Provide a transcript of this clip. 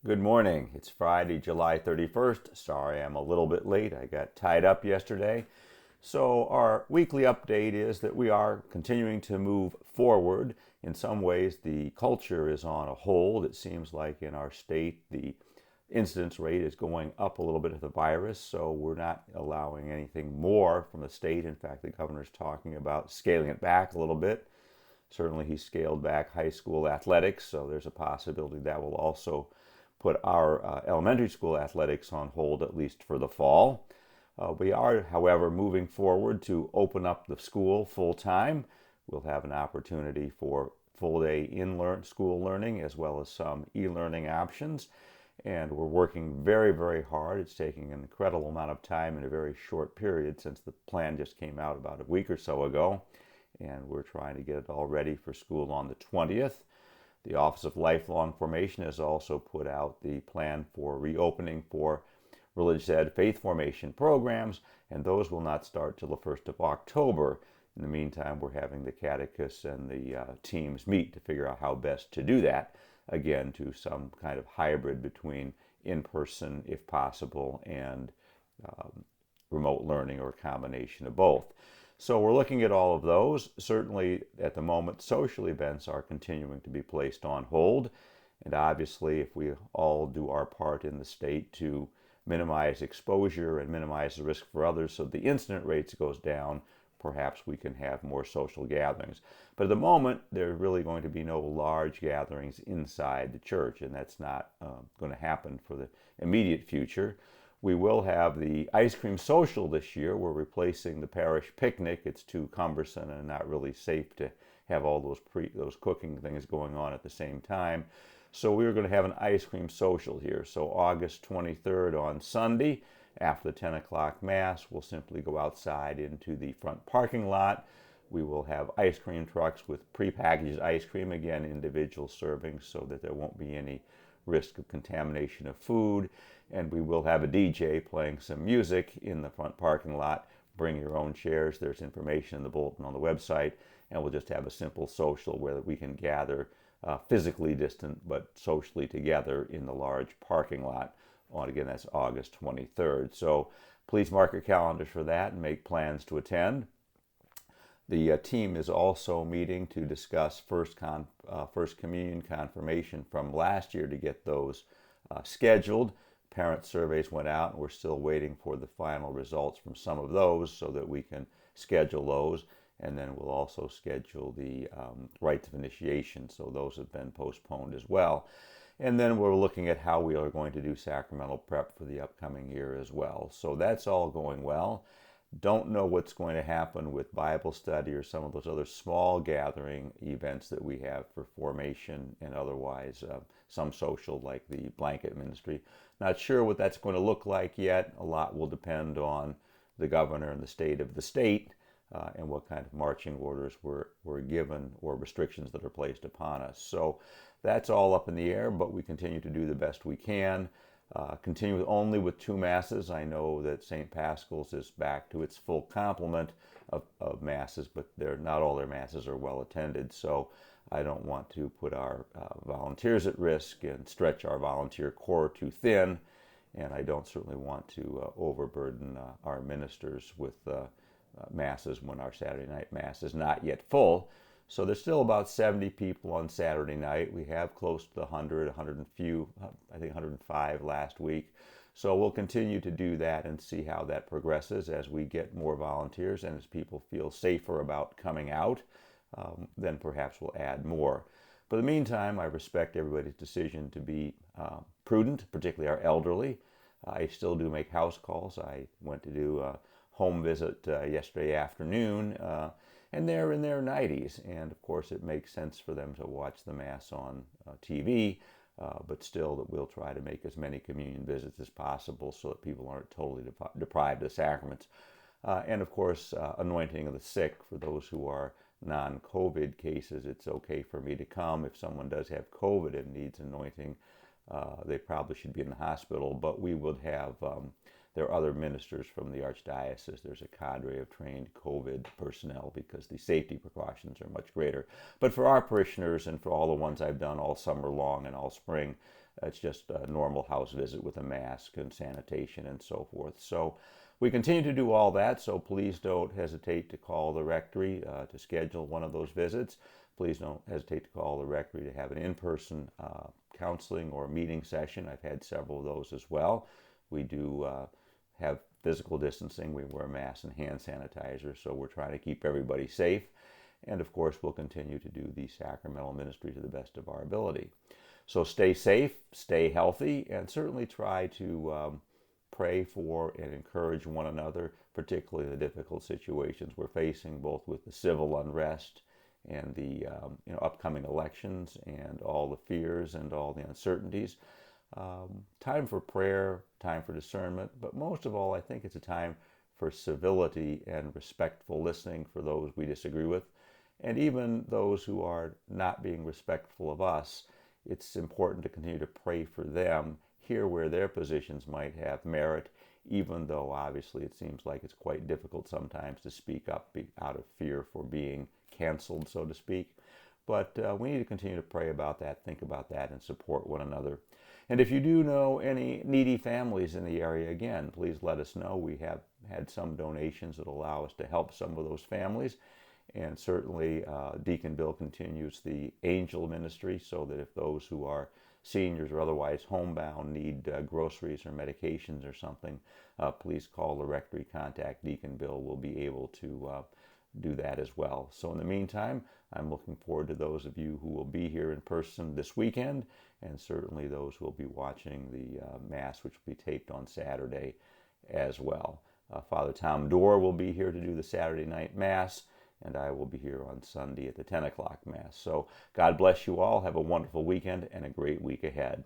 Good morning. It's Friday, July 31st. Sorry I'm a little bit late. I got tied up yesterday. So, our weekly update is that we are continuing to move forward. In some ways, the culture is on a hold. It seems like in our state, the incidence rate is going up a little bit of the virus, so we're not allowing anything more from the state. In fact, the governor's talking about scaling it back a little bit. Certainly, he scaled back high school athletics, so there's a possibility that will also put our elementary school athletics on hold, at least for the fall. We are, however, moving forward to open up the school full time. We'll have an opportunity for full day in school learning as well as some e learning options. And we're working very, very hard. It's taking an incredible amount of time in a very short period since the plan just came out about a week or so ago. And we're trying to get it all ready for school on the 20th. The Office of Lifelong Formation has also put out the plan for reopening for religious ed faith formation programs, and those will not start till the 1st of October. In the meantime, we're having the catechists and the teams meet to figure out how best to do that, again, to some kind of hybrid between in person, if possible, and remote learning or a combination of both. So we're looking at all of those. Certainly, at the moment, social events are continuing to be placed on hold. And obviously, if we all do our part in the state to minimize exposure and minimize the risk for others so the incident rates goes down, perhaps we can have more social gatherings. But at the moment, there's really going to be no large gatherings inside the church, and that's not going to happen for the immediate future. We will have the ice cream social this year. We're replacing the parish picnic. It's too cumbersome and not really safe to have all those cooking things going on at the same time. So we're going to have an ice cream social here. So August 23rd on Sunday, after the 10 o'clock Mass, we'll simply go outside into the front parking lot. We will have ice cream trucks with prepackaged ice cream, again, individual servings, so that there won't be any risk of contamination of food. And we will have a DJ playing some music in the front parking lot. Bring your own chairs. There's information in the bulletin on the website. And we'll just have a simple social where we can gather physically distant but socially together in the large parking lot. Again, that's August 23rd. So please mark your calendars for that and make plans to attend. The team is also meeting to discuss First Communion confirmation from last year to get those scheduled. Parent surveys went out, and we're still waiting for the final results from some of those so that we can schedule those. And then we'll also schedule the rites of initiation, so those have been postponed as well. And then we're looking at how we are going to do sacramental prep for the upcoming year as well. So that's all going well. Don't know what's going to happen with Bible study or some of those other small gathering events that we have for formation and otherwise, some social like the blanket ministry. Not sure what that's going to look like yet. A lot will depend on the governor and the state of the state and what kind of marching orders were given or restrictions that are placed upon us. So that's all up in the air, but we continue to do the best we can. Continue only with two masses. I know that St. Paschal's is back to its full complement of masses, but not all their masses are well attended. So I don't want to put our volunteers at risk and stretch our volunteer corps too thin. And I don't certainly want to overburden our ministers with masses when our Saturday night mass is not yet full. So there's still about 70 people on Saturday night. We have close to 100, 100 and few, I think 105 last week. So we'll continue to do that and see how that progresses as we get more volunteers and as people feel safer about coming out. Then perhaps we'll add more. But in the meantime, I respect everybody's decision to be prudent, particularly our elderly. I still do make house calls. I went to do a home visit yesterday afternoon. And they're in their 90s. And of course, it makes sense for them to watch the Mass on TV, but still that we'll try to make as many communion visits as possible so that people aren't totally deprived of the sacraments. And of course, anointing of the sick for those who are non-COVID cases. It's okay for me to come. If someone does have COVID and needs anointing, they probably should be in the hospital, but we would have there are other ministers from the Archdiocese. There's a cadre of trained COVID personnel because the safety precautions are much greater. But for our parishioners and for all the ones I've done all summer long and all spring, It's just a normal house visit with a mask and sanitation and so forth. So we continue to do all that, so please don't hesitate to call the rectory to schedule one of those visits. Please don't hesitate to call the rectory to have an in-person counseling or meeting session. I've had several of those as well. We do have physical distancing. We wear masks and hand sanitizer, so we're trying to keep everybody safe. And of course, we'll continue to do the sacramental ministry to the best of our ability. So stay safe, stay healthy, and certainly try to pray for and encourage one another, particularly the difficult situations we're facing, both with the civil unrest and the upcoming elections and all the fears and all the uncertainties. Time for prayer, time for discernment, but most of all, I think it's a time for civility and respectful listening for those we disagree with, and even those who are not being respectful of us. It's important to continue to pray for them, hear where their positions might have merit, even though obviously it seems like it's quite difficult sometimes to speak up out of fear for being canceled, so to speak. But we need to continue to pray about that, think about that, and support one another. And if you do know any needy families in the area, again, please let us know. We have had some donations that allow us to help some of those families. And certainly Deacon Bill continues the angel ministry, so that if those who are seniors or otherwise homebound need groceries or medications or something, please call the rectory, contact Deacon Bill. We'll be able to do that as well. So in the meantime, I'm looking forward to those of you who will be here in person this weekend, and certainly those who will be watching the Mass, which will be taped on Saturday as well. Father Tom Dorr will be here to do the Saturday night Mass, and I will be here on Sunday at the 10 o'clock Mass. So God bless you all. Have a wonderful weekend and a great week ahead.